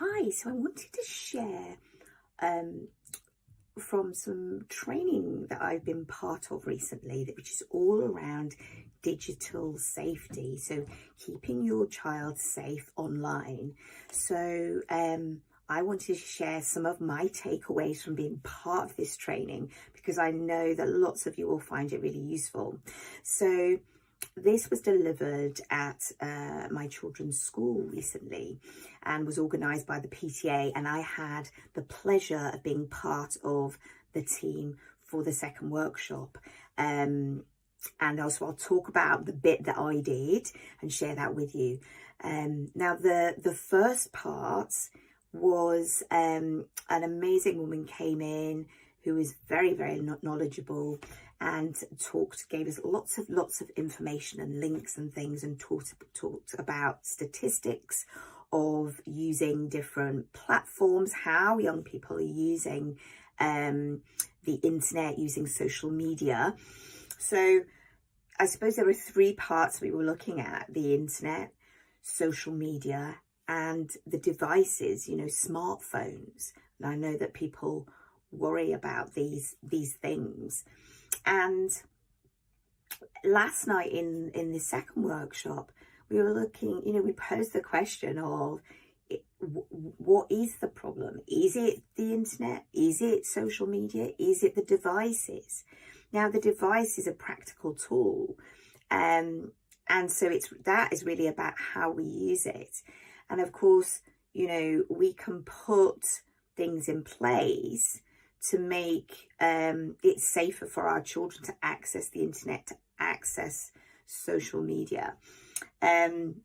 Hi, so I wanted to share from some training that I've been part of recently, which is all around digital safety. So keeping your child safe online. So I wanted to share some of my takeaways from being part of this training, because I know that lots of you will find it really useful. So this was delivered at my children's school recently and was organised by the PTA, and I had the pleasure of being part of the team for the second workshop. And also I'll talk about the bit that I did and share that with you. Now the first part was an amazing woman came in who is very, very knowledgeable and gave us lots of information and links and things, and talked about statistics of using different platforms, how young people are using the internet, using social media. So I suppose there were three parts we were looking at: the internet, social media, and the devices, smartphones. And I know that people worry about these things. And last night in the second workshop, we were looking, we posed the question of what is the problem? Is it the internet? Is it social media? Is it the devices? Now, the device is a practical tool. And so that is really about how we use it. And of course, we can put things in place to make it safer for our children to access the internet, to access social media. And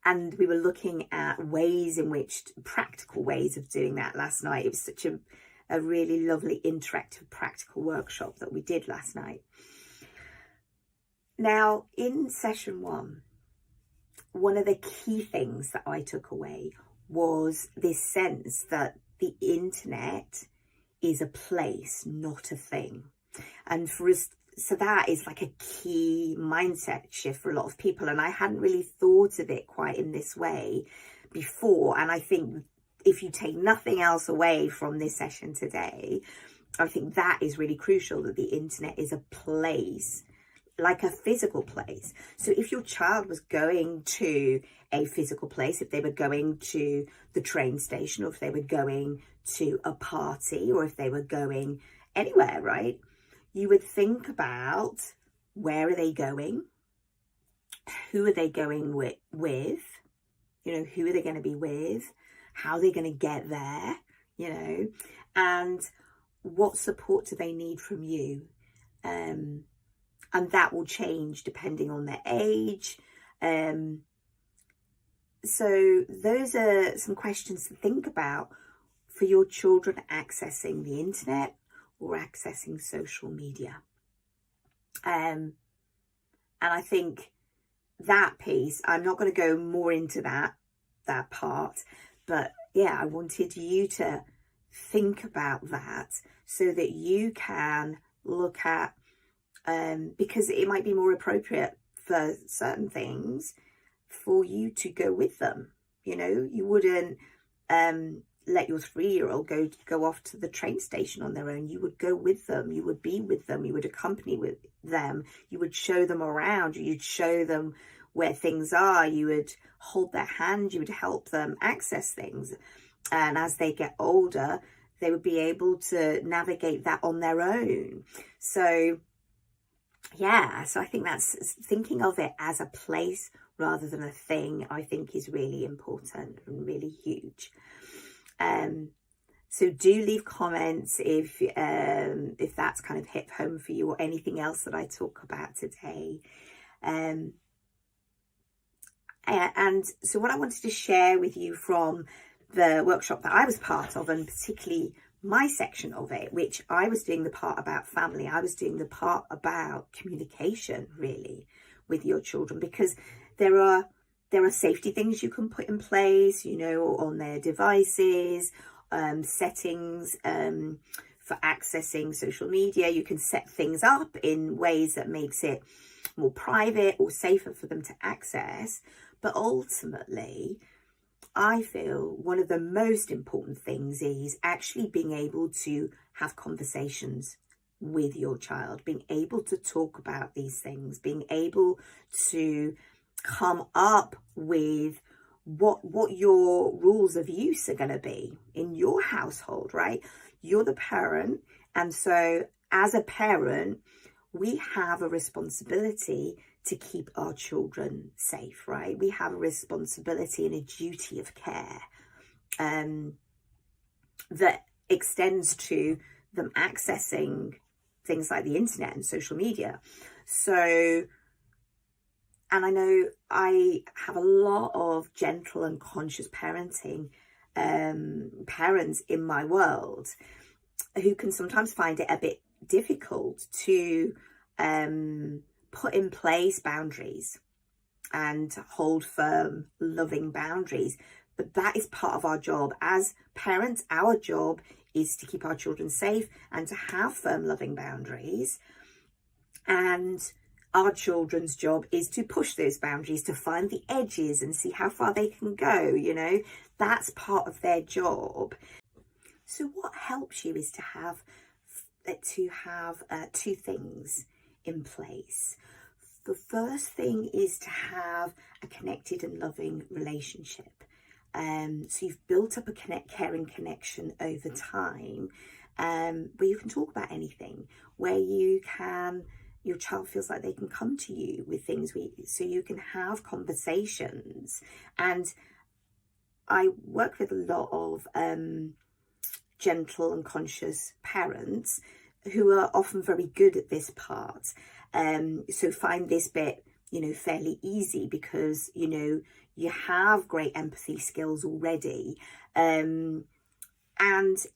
we were looking at practical ways of doing that last night. It was such a really lovely interactive practical workshop that we did last night. Now, in session one of the key things that I took away was this sense that the internet is a place, not a thing. And for us, so that is like a key mindset shift for a lot of people. And I hadn't really thought of it quite in this way before. And I think if you take nothing else away from this session today, I think that is really crucial, that the internet is a place, like a physical place. So if your child was going to a physical place, if they were going to the train station, or if they were going to a party, or if they were going anywhere, right? You would think about, where are they going? Who are they going with? Who are they going to be with? How are they going to get there? And what support do they need from you? And that will change depending on their age. So those are some questions to think about for your children accessing the internet or accessing social media. And I think that piece, I'm not going to go more into that part, but yeah, I wanted you to think about that so that you can look at, because it might be more appropriate for certain things for you to go with them. You wouldn't let your 3-year-old go off to the train station on their own. You would go with them. You would be with them. You would accompany with them. You would show them around. You'd show them where things are. You would hold their hand. You would help them access things. And as they get older, they would be able to navigate that on their own. So yeah, so I think that's thinking of it as a place rather than a thing, I think is really important and really huge. So do leave comments if that's kind of hit home for you, or anything else that I talk about today. And so what I wanted to share with you from the workshop that I was part of, and particularly my section of it, which I was doing the part about family, I was doing the part about communication really with your children, because there are safety things you can put in place, on their devices, settings for accessing social media. You can set things up in ways that makes it more private or safer for them to access. But ultimately, I feel one of the most important things is actually being able to have conversations with your child, being able to talk about these things, being able to come up with what your rules of use are going to be in your household, right? You're the parent, and so as a parent, we have a responsibility to keep our children safe, right? We have a responsibility and a duty of care that extends to them accessing things like the internet and social media. So, and I know I have a lot of gentle and conscious parenting parents in my world who can sometimes find it a bit difficult to put in place boundaries and hold firm, loving boundaries. But that is part of our job. As parents, our job is to keep our children safe and to have firm, loving boundaries. And our children's job is to push those boundaries, to find the edges and see how far they can go, you know. That's part of their job. So what helps you is to have two things in place. The first thing is to have a connected and loving relationship. So you've built up a caring connection over time, where you can talk about anything, where your child feels like they can come to you with things, so you can have conversations. And I work with a lot of gentle and conscious parents who are often very good at this part. So find this bit, fairly easy because, you have great empathy skills already. And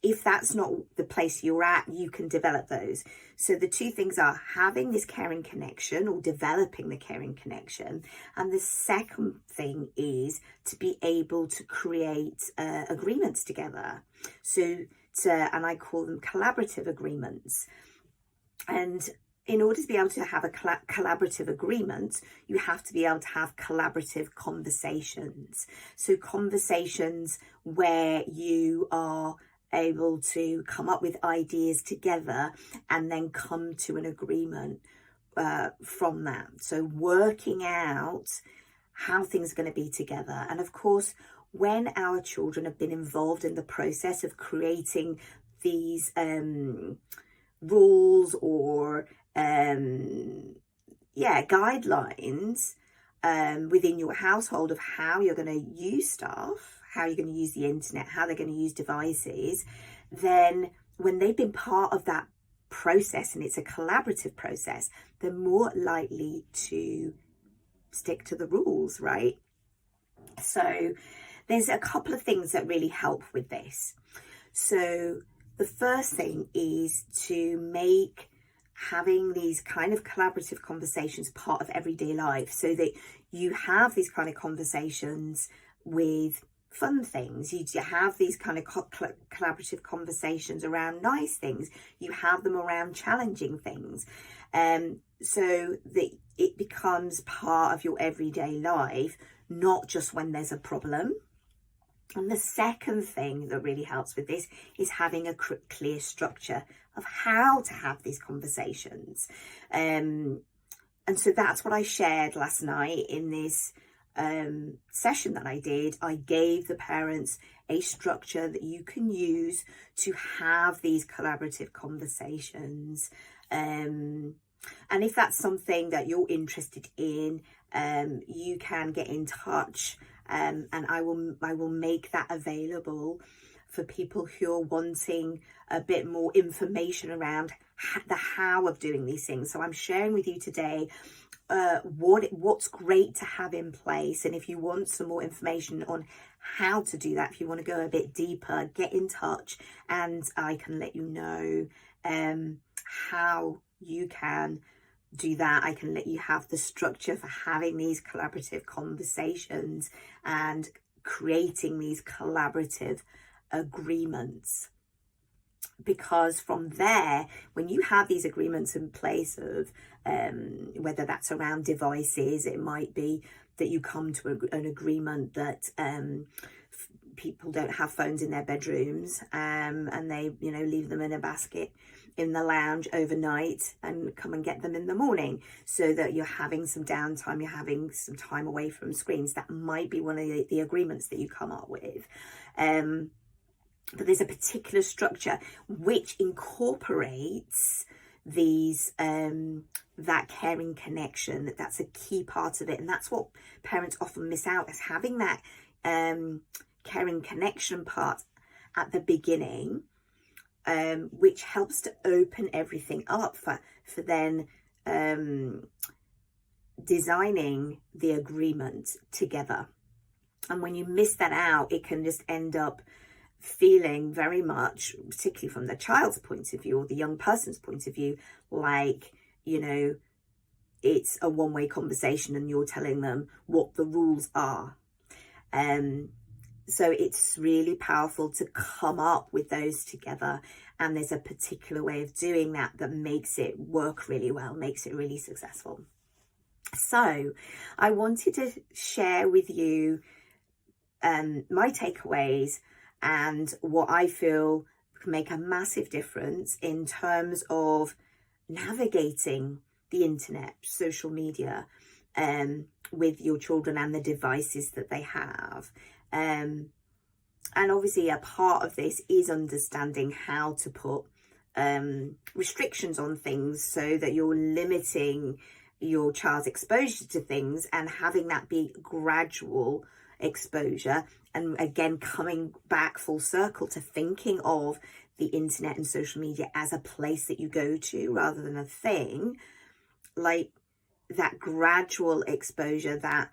if that's not the place you're at, you can develop those. So the two things are having this caring connection or developing the caring connection. And the second thing is to be able to create agreements together. And I call them collaborative agreements. And in order to be able to have a collaborative agreement, you have to be able to have collaborative conversations. So conversations where you are able to come up with ideas together and then come to an agreement from that. So working out how things are going to be together. And of course, when our children have been involved in the process of creating these rules or guidelines within your household of how you're going to use stuff, how you're going to use the internet, how they're going to use devices, then when they've been part of that process and it's a collaborative process, they're more likely to stick to the rules, right? So there's a couple of things that really help with this. So the first thing is to make having these kind of collaborative conversations part of everyday life, so that you have these kind of conversations with fun things. You have these kind of collaborative conversations around nice things. You have them around challenging things. So that it becomes part of your everyday life, not just when there's a problem. And the second thing that really helps with this is having a clear structure of how to have these conversations. And so that's what I shared last night in this session that I did. I gave the parents a structure that you can use to have these collaborative conversations. And if that's something that you're interested in, you can get in touch. And I will make that available for people who are wanting a bit more information around the how of doing these things. So I'm sharing with you today what's great to have in place. And if you want some more information on how to do that, if you want to go a bit deeper, get in touch and I can let you know how you can do that. I can let you have the structure for having these collaborative conversations and creating these collaborative agreements. Because from there, when you have these agreements in place of whether that's around devices, it might be that you come to an agreement that people don't have phones in their bedrooms, and they, you know, leave them in a basket in the lounge overnight and come and get them in the morning, so that you're having some downtime, you're having some time away from screens. That might be one of the agreements that you come up with. But there's a particular structure which incorporates these that caring connection. That's a key part of it, and that's what parents often miss out, is having that caring connection part at the beginning, which helps to open everything up for then designing the agreement together. And when you miss that out, it can just end up feeling very much, particularly from the child's point of view or the young person's point of view, like, you know, it's a one-way conversation and you're telling them what the rules are. So it's really powerful to come up with those together, and there's a particular way of doing that that makes it work really well, makes it really successful. So I wanted to share with you my takeaways and what I feel can make a massive difference in terms of navigating the internet, social media, with your children and the devices that they have. And obviously a part of this is understanding how to put restrictions on things so that you're limiting your child's exposure to things, and having that be gradual exposure. And again, coming back full circle to thinking of the internet and social media as a place that you go to rather than a thing, like that gradual exposure, that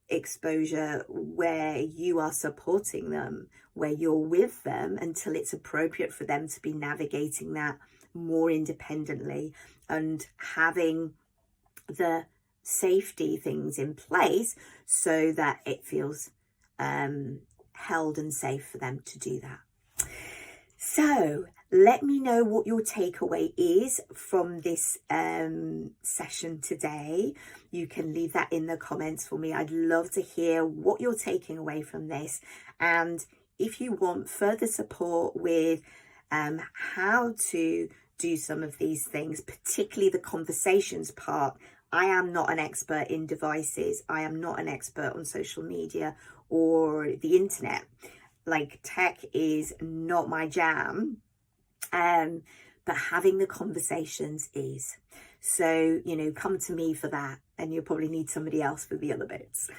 exposure where you are supporting them, where you're with them until it's appropriate for them to be navigating that more independently, and having the safety things in place so that it feels held and safe for them to do that. So let me know what your takeaway is from this session today. You can leave that in the comments for me. I'd love to hear what you're taking away from this. And if you want further support with how to do some of these things, particularly the conversations part, I am not an expert in devices. I am not an expert on social media or the internet. Like, tech is not my jam. But having the conversations is. So, you know, come to me for that, and you'll probably need somebody else for the other bits.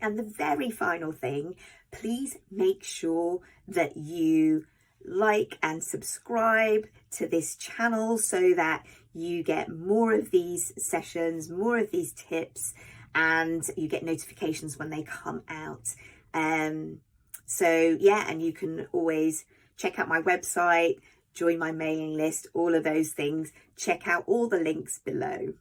And the very final thing, please make sure that you like and subscribe to this channel so that you get more of these sessions, more of these tips, and you get notifications when they come out. So yeah, and you can always check out my website, join my mailing list, all of those things. Check out all the links below.